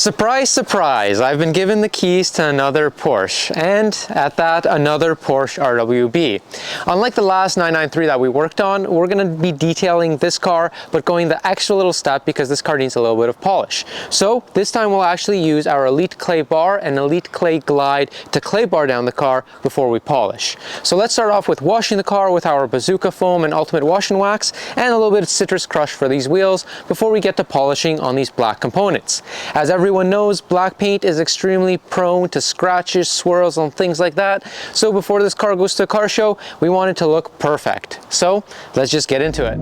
Surprise, surprise, I've been given the keys to another Porsche, and at that, another Porsche RWB. Unlike the last 993 that we worked on, we're going to be detailing this car, but going the extra little step because this car needs a little bit of polish. So this time we'll actually use our Elite Clay Bar and Elite Clay Glide to clay bar down the car before we polish. So let's start off with washing the car with our Bazooka Foam and Ultimate Wash and Wax, and a little bit of Citrus Crush for these wheels before we get to polishing on these black components. As everyone knows, black paint is extremely prone to scratches, swirls, and things like that. So before this car goes to a car show, we want it to look perfect. So let's just get into it.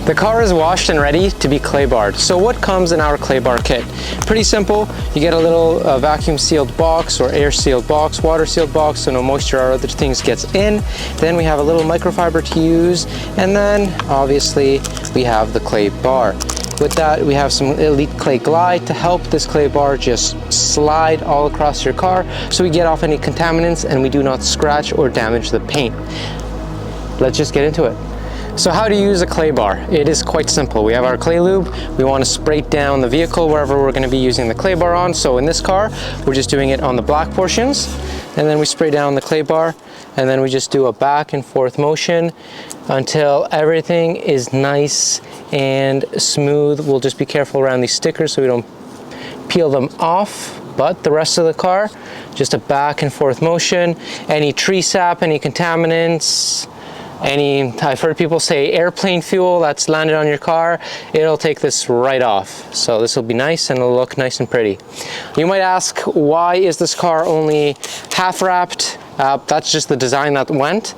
The car is washed and ready to be clay barred. So what comes in our clay bar kit? Pretty simple. You get a little vacuum sealed box or air sealed box, water sealed box, so no moisture or other things gets in. Then we have a little microfiber to use, and then obviously we have the clay bar. With that, we have some Elite Clay Glide to help this clay bar just slide all across your car so we get off any contaminants and we do not scratch or damage the paint. Let's just get into it. So how to use a clay bar? It is quite simple. We have our clay lube. We want to spray down the vehicle wherever we're going to be using the clay bar on. So in this car, we're just doing it on the black portions, and then we spray down the clay bar, and then we just do a back and forth motion until everything is nice and smooth. We'll just be careful around these stickers so we don't peel them off. But the rest of the car, just a back and forth motion. Any tree sap, any contaminants, I've heard people say airplane fuel that's landed on your car, it'll take this right off. So this will be nice and it'll look nice and pretty. You might ask, why is this car only half wrapped? That's just the design that went.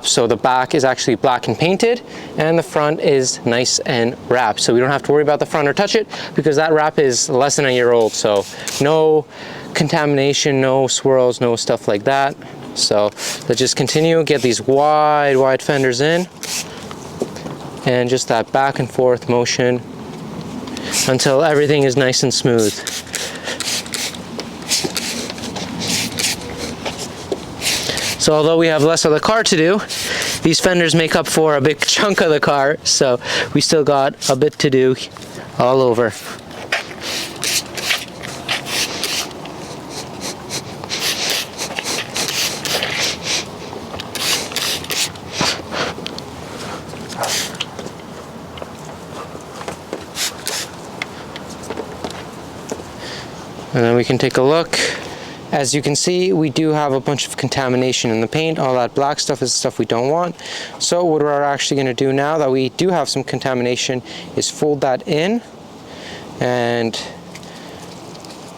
So the back is actually black and painted, and the front is nice and wrapped. So we don't have to worry about the front or touch it because that wrap is less than a year old. So no contamination, no swirls, no stuff like that. So let's just continue, get these wide fenders in, and just that back and forth motion until everything is nice and smooth. So although we have less of the car to do, these fenders make up for a big chunk of the car, so we still got a bit to do all over. And then we can take a look. As you can see, we do have a bunch of contamination in the paint. All that black stuff is stuff we don't want. So what we're actually going to do now that we do have some contamination is fold that in and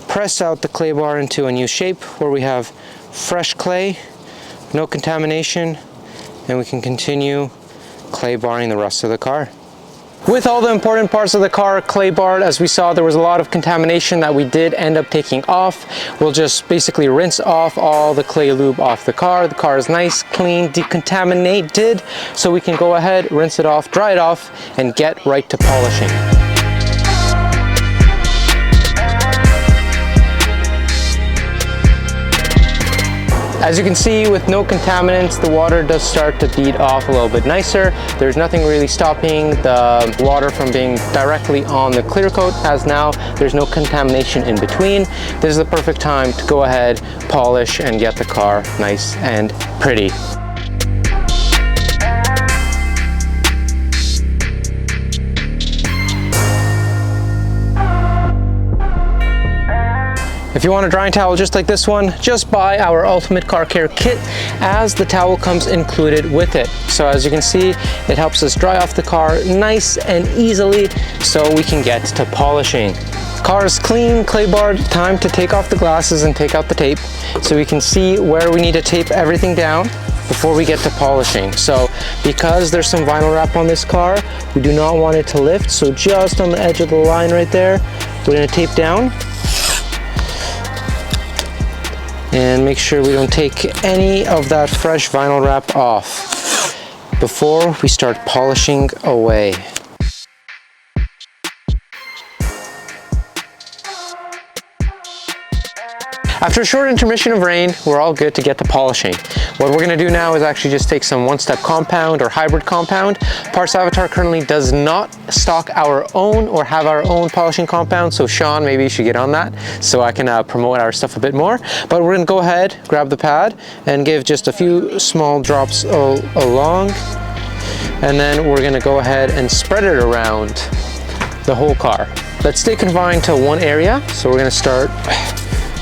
press out the clay bar into a new shape where we have fresh clay no contamination, and we can continue clay barring the rest of the car. With all the important parts of the car clay barred, as we saw, there was a lot of contamination that we did end up taking off. We'll just basically rinse off all the clay lube off the car. The car is nice, clean, decontaminated, so we can go ahead, rinse it off, dry it off, and get right to polishing. As you can see, with no contaminants, the water does start to bead off a little bit nicer. There's nothing really stopping the water from being directly on the clear coat, as now there's no contamination in between. This is the perfect time to go ahead, polish, and get the car nice and pretty. If you want a drying towel just like this one, just buy our Ultimate Car Care Kit, as the towel comes included with it. So as you can see, it helps us dry off the car nice and easily so we can get to polishing. Car is clean, clay barred, time to take off the glasses and take out the tape so we can see where we need to tape everything down before we get to polishing. So because there's some vinyl wrap on this car, we do not want it to lift, so just on the edge of the line right there, we're going to tape down. And make sure we don't take any of that fresh vinyl wrap off before we start polishing away. After a short intermission of rain, we're all good to get to polishing. What we're gonna do now is actually just take some one-step compound or hybrid compound. Parts Avatar currently does not stock our own or have our own polishing compound, so Sean, maybe you should get on that so I can promote our stuff a bit more. But we're gonna go ahead, grab the pad, and give just a few small drops along. And then we're gonna go ahead and spread it around the whole car. Let's stay confined to one area, so we're gonna start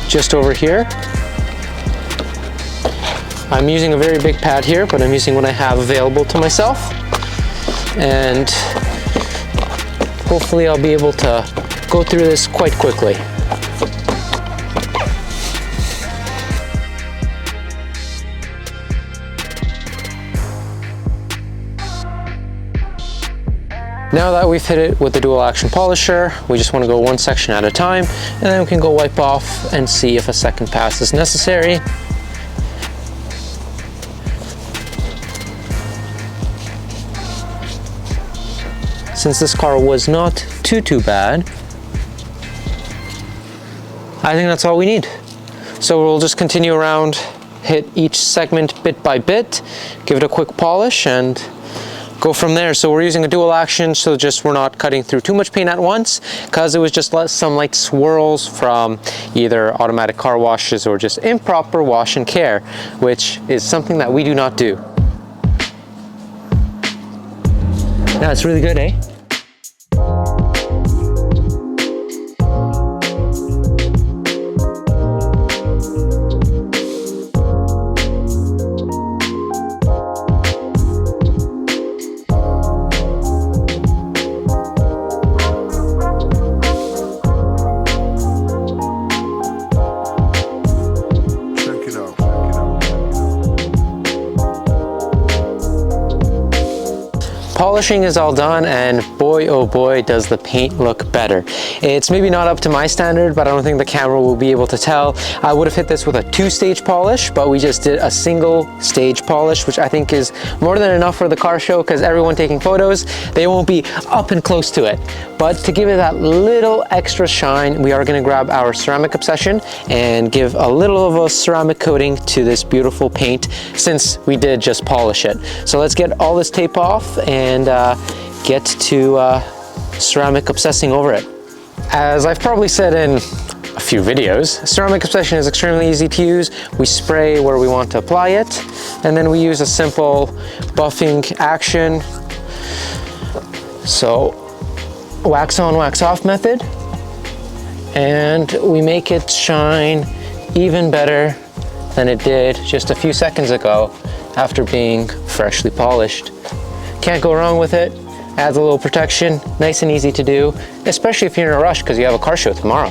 just over here. I'm using a very big pad here, but I'm using what I have available to myself. And hopefully I'll be able to go through this quite quickly. Now that we've hit it with the dual action polisher, we just want to go one section at a time, and then we can go wipe off and see if a second pass is necessary. Since this car was not too bad, I think that's all we need. So we'll just continue around, hit each segment bit by bit, give it a quick polish, and go from there. So we're using a dual action, so just we're not cutting through too much paint at once, because it was just some light swirls from either automatic car washes or just improper wash and care, which is something that we do not do. Yeah, it's really good, eh? Polishing is all done, and boy oh boy does the paint look better. It's maybe not up to my standard, but I don't think the camera will be able to tell. I would have hit this with a 2-stage polish, but we just did a single stage polish, which I think is more than enough for the car show, because everyone taking photos, they won't be up and close to it. But to give it that little extra shine, we are going to grab our ceramic obsession and give a little of a ceramic coating to this beautiful paint, since we did just polish it. So let's get all this tape off and get to ceramic obsessing over it. As I've probably said in a few videos, ceramic obsession is extremely easy to use. We spray where we want to apply it, and then we use a simple buffing action. So wax on, wax off method, and we make it shine even better than it did just a few seconds ago after being freshly polished. Can't go wrong with it. Adds a little protection, nice and easy to do, especially if you're in a rush because you have a car show tomorrow.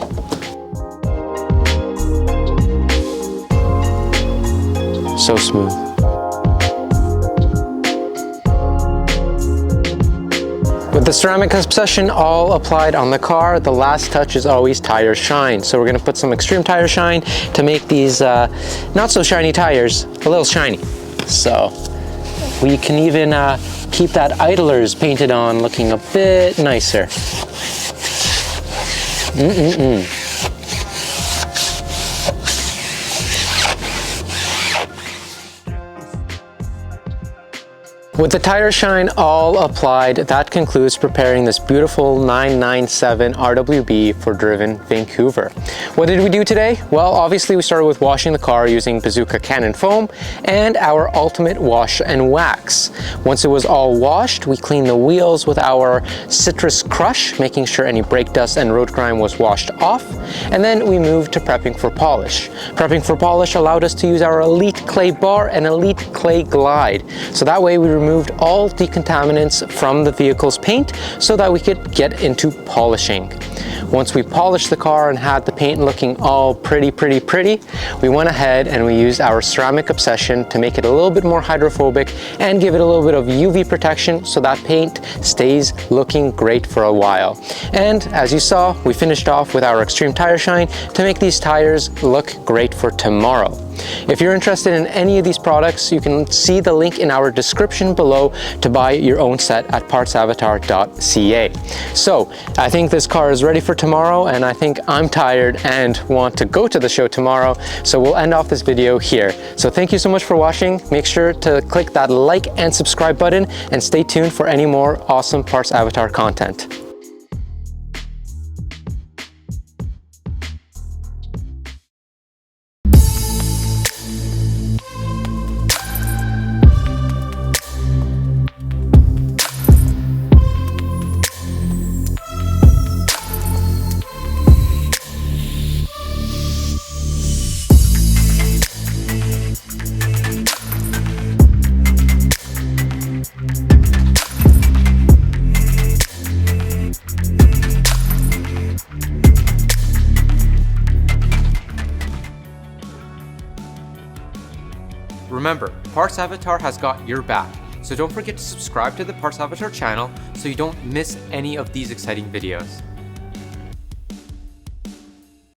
So smooth. With the ceramic obsession all applied on the car, the last touch is always tire shine. So we're gonna put some extreme tire shine to make these not so shiny tires a little shiny. So we can even keep that idlers painted on looking a bit nicer. With the tire shine all applied, that concludes preparing this beautiful 997 RWB for Driven Vancouver. What did we do today? Well, obviously we started with washing the car using Bazooka Cannon foam and our ultimate wash and wax. Once it was all washed, we cleaned the wheels with our citrus crush, making sure any brake dust and road grime was washed off. And then we moved to prepping for polish. Prepping for polish allowed us to use our Elite Clay Bar and Elite Clay Glide. So that way we removed all decontaminants from the vehicle's paint so that we could get into polishing. Once we polished the car and had the paint looking all pretty, we went ahead and we used our ceramic obsession to make it a little bit more hydrophobic and give it a little bit of UV protection so that paint stays looking great for a while. And as you saw, we finished off with our extreme tire shine to make these tires look great for tomorrow. If you're interested in any of these products, you can see the link in our description below to buy your own set at partsavatar.ca. So I think this car is ready for tomorrow, and I think I'm tired and want to go to the show tomorrow. So we'll end off this video here. So thank you so much for watching. Make sure to click that like and subscribe button and stay tuned for any more awesome Parts Avatar content. Remember, Parts Avatar has got your back, so don't forget to subscribe to the Parts Avatar channel so you don't miss any of these exciting videos.